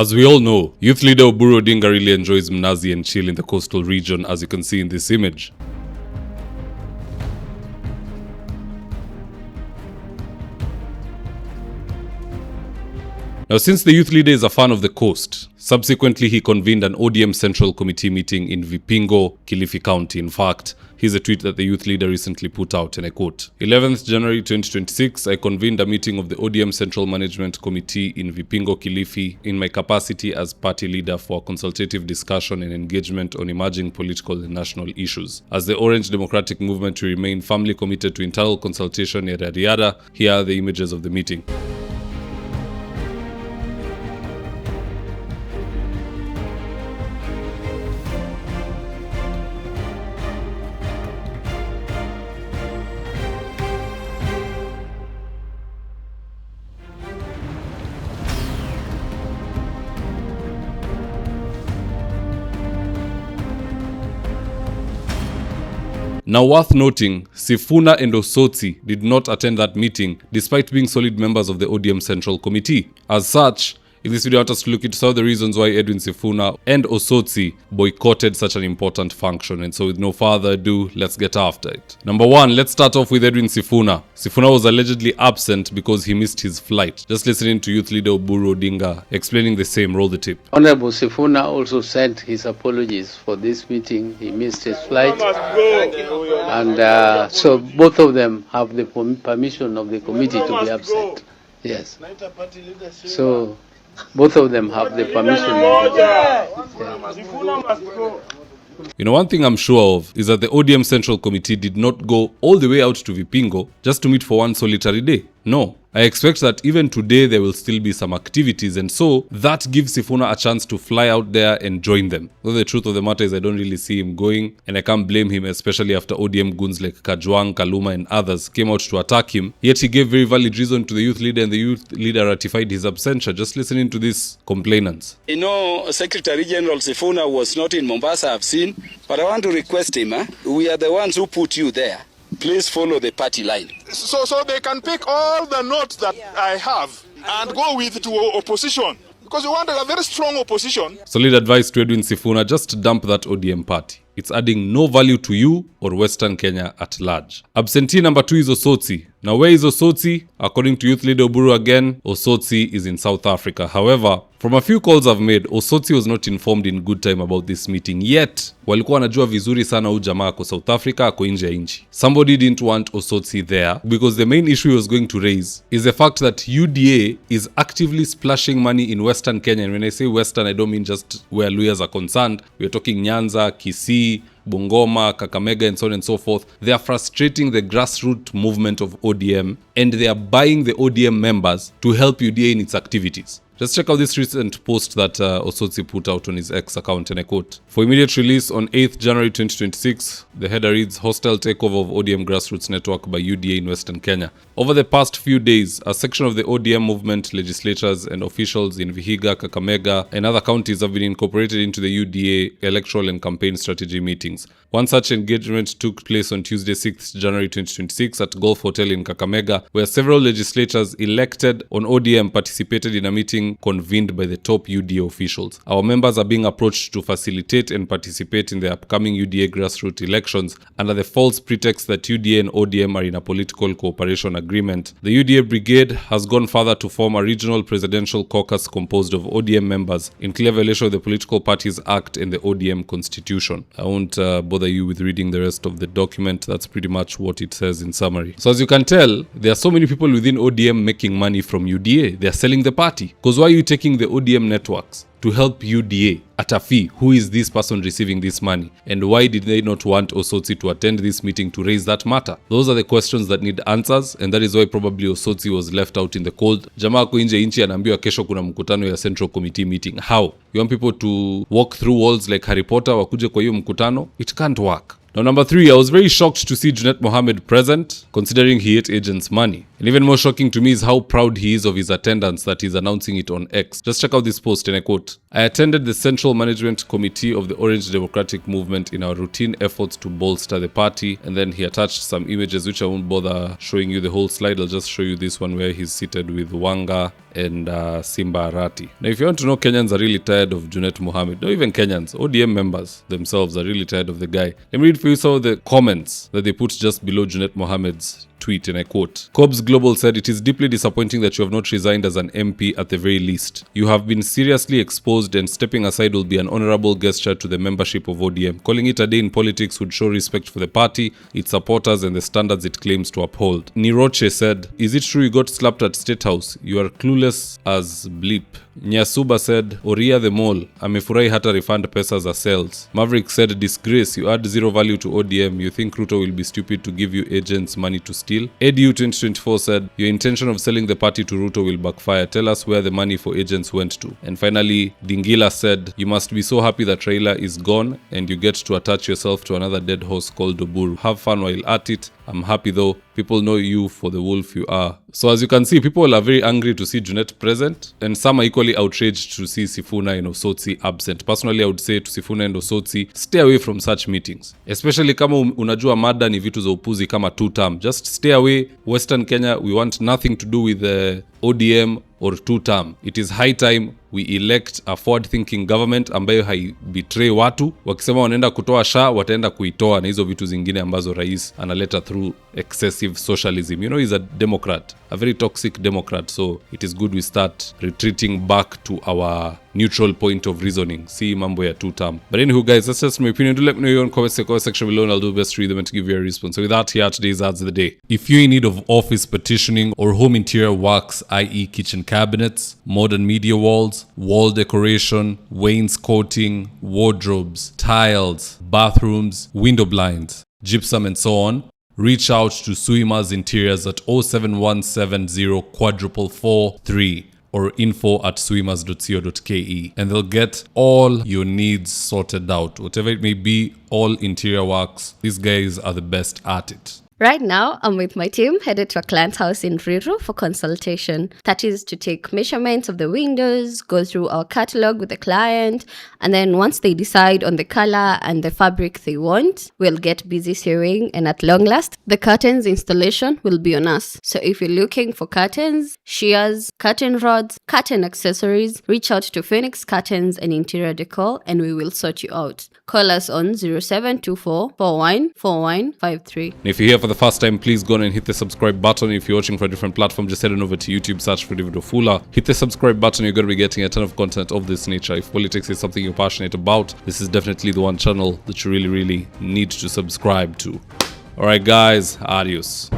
As we all know, youth leader Oburu really enjoys mnazi and chill in the coastal region, as you can see in this image. Now, since the youth leader is a fan of the coast, subsequently he convened an ODM Central Committee meeting in Vipingo, Kilifi County. In fact, here's a tweet that the youth leader recently put out, and I quote, 11th January 2026, I convened a meeting of the ODM Central Management Committee in Vipingo, Kilifi, in my capacity as party leader for consultative discussion and engagement on emerging political and national issues. As the Orange Democratic Movement, we remain firmly committed to internal consultation, yada yada. Here are the images of the meeting. Now, worth noting, Sifuna and Osotsi did not attend that meeting despite being solid members of the ODM Central Committee. As such, in this video, I want us to look into some of the reasons why Edwin Sifuna and Osotsi boycotted such an important function. And so with no further ado, let's get after it. Number one, let's start off with Edwin Sifuna. Sifuna was allegedly absent because he missed his flight. Just listening to youth leader Oburu explaining the same. Roll the tape. Honorable Sifuna also sent his apologies for this meeting. He missed his flight. And so both of them have the permission of the committee to be absent. Yes. So both of them have the permission. You know, one thing I'm sure of is that the ODM Central Committee did not go all the way out to Vipingo just to meet for one solitary day. No. I expect that even today there will still be some activities, and so that gives Sifuna a chance to fly out there and join them. Though the truth of the matter is I don't really see him going, and I can't blame him, especially after ODM goons like Kajwang, Kaluma and others came out to attack him. Yet he gave very valid reason to the youth leader, and the youth leader ratified his absentia. Just listening to these complainants. You know, Secretary General Sifuna was not in Mombasa, I've seen, but I want to request him, we are the ones who put you there. Please follow the party line. So they can pick all the notes that I have and go with to opposition. Because we want a very strong opposition. Solid advice to Edwin Sifuna, just dump that ODM party. It's adding no value to you or Western Kenya at large. Absentee number 2 is Osotsi. Now, where is Osotsi? According to youth leader Oburu again, Osotsi is in South Africa. However, from a few calls I've made, Osotsi was not informed in good time about this meeting. Yet, walikuwa wanajua vizuri sana huyu jamaa ako South Africa, ako nje ya nchi. Somebody didn't want Osotsi there because the main issue he was going to raise is the fact that UDA is actively splashing money in Western Kenya. And when I say Western, I don't mean just where lawyers are concerned. We're talking Nyanza, Kisii, Bungoma, Kakamega and so on and so forth. They are frustrating the grassroots movement of ODM, and they are buying the ODM members to help UDA in its activities. Just check out this recent post that Osotsi put out on his X account, and I quote, for immediate release on 8th January 2026, the header reads, hostile takeover of ODM grassroots network by UDA in Western Kenya. Over the past few days, a section of the ODM movement, legislators and officials in Vihiga, Kakamega and other counties have been incorporated into the UDA electoral and campaign strategy meetings. One such engagement took place on Tuesday 6th January 2026 at Golf Hotel in Kakamega, where several legislators elected on ODM participated in a meeting convened by the top UDA officials. Our members are being approached to facilitate and participate in the upcoming UDA grassroots elections under the false pretext that UDA and ODM are in a political cooperation agreement. The UDA brigade has gone further to form a regional presidential caucus composed of ODM members in clear violation of the Political Parties Act and the ODM Constitution. I won't bother you with reading the rest of the document. That's pretty much what it says in summary. So as you can tell, there are so many people within ODM making money from UDA. They are selling the party. Because why are you taking the ODM networks to help UDA at a fee? Who is this person receiving this money? And why did they not want Osotsi to attend this meeting to raise that matter? Those are the questions that need answers, and that is why probably Osotsi was left out in the cold. Jamaa ko nje inchi anaambiwa kesho kuna mkutano ya Central Committee meeting. How? You want people to walk through walls like Harry Potter wakuje kwa hiyo mkutano? It can't work. Now, number 3, I was very shocked to see Junet Mohammed present, considering he ate agents' money. And even more shocking to me is how proud he is of his attendance that he's announcing it on X. Just check out this post, and I quote, "I attended the Central Management Committee of the Orange Democratic Movement in our routine efforts to bolster the party." And then he attached some images which I won't bother showing you the whole slide. I'll just show you this one where he's seated with Wanga and Simba Arati. Now, if you want to know, Kenyans are really tired of Junet Mohammed. Not even Kenyans, ODM members themselves are really tired of the guy. Let me read for you some of the comments that they put just below Junet Mohammed's tweet, and I quote, "Cobbs Global said, it is deeply disappointing that you have not resigned as an MP at the very least. You have been seriously exposed, and stepping aside will be an honorable gesture to the membership of ODM. Calling it a day in politics would show respect for the party, its supporters, and the standards it claims to uphold." Niroche said, "Is it true you got slapped at State House? You are clueless as bleep." Nyasuba said, "Oria the mall, amefurahi hata refund pesa za sales." Maverick said, "Disgrace, you add zero value to ODM. You think Ruto will be stupid to give you agents money to steal?" Edu 2024 said, "Your intention of selling the party to Ruto will backfire. Tell us where the money for agents went to." And finally, Dingila said, "You must be so happy that Raila is gone and you get to attach yourself to another dead horse called Oburu. Have fun while at it. I'm happy though. People know you for the wolf you are." So as you can see, people are very angry to see Junet present, and some are equally outraged to see Sifuna and Osotsi absent. Personally, I would say to Sifuna and Osotsi, stay away from such meetings. Especially kama unajua mada ni vitu za upuzi kama two-term. Just stay away. Western Kenya, we want nothing to do with the ODM or two-term. It is high time we elect a forward-thinking government ambayo haibetray watu. Wakisema wanaenda kutoa SHA, wataenda kuitoa na hizo vitu zingine ambazo rais analeta through excessive socialism. You know, he's a Democrat, a very toxic Democrat. So it is good we start retreating back to our neutral point of reasoning. See mambo ya two-term. But anywho, guys, that's just my opinion. Do let me know your own comment section below, and I'll do best to read them and to give you a response. So with that, here are today's ads of the day. If you're in need of office partitioning or home interior works, i.e. kitchen cabinets, modern media walls, wall decoration, wainscoting, wardrobes, tiles, bathrooms, window blinds, gypsum, and so on, reach out to Suima's Interiors at 07170 443 or info@suimas.co.ke, and they'll get all your needs sorted out. Whatever it may be, all interior works, these guys are the best at it. Right now, I'm with my team headed to a client's house in Ruiru for consultation. That is to take measurements of the windows, go through our catalog with the client, and then once they decide on the color and the fabric they want, we'll get busy sewing, and at long last, the curtains installation will be on us. So if you're looking for curtains, shears, curtain rods, curtain accessories, reach out to Phoenix Curtains and Interior Decor, and we will sort you out. Call us on 0724 414153. And if you're here for the first time, please go on and hit the subscribe button. If you're watching for a different platform, just head on over to YouTube, search for David Wafula. Hit the subscribe button, you're going to be getting a ton of content of this nature. If politics is something you're passionate about, this is definitely the one channel that you really need to subscribe to. Alright guys, adios.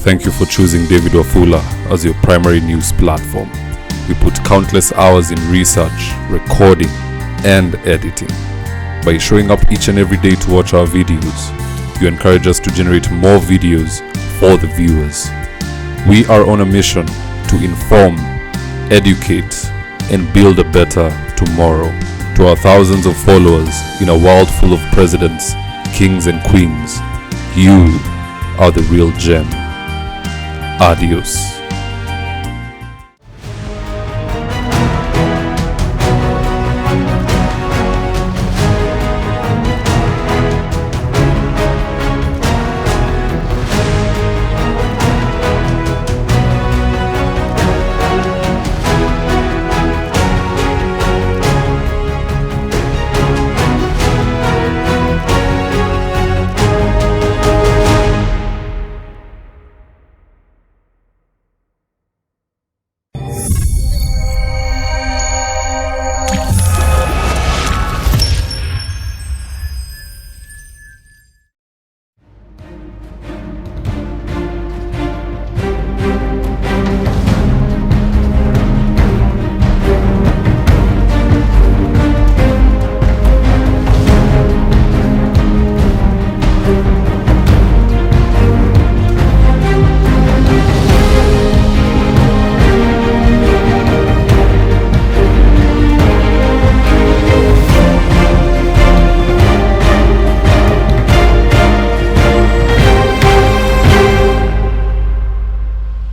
Thank you for choosing David Wafula as your primary news platform. We put countless hours in research, recording, and editing. By showing up each and every day to watch our videos, you encourage us to generate more videos for the viewers. We are on a mission to inform, educate, and build a better tomorrow. To our thousands of followers in a world full of presidents, kings, and queens, you are the real gem. Adios.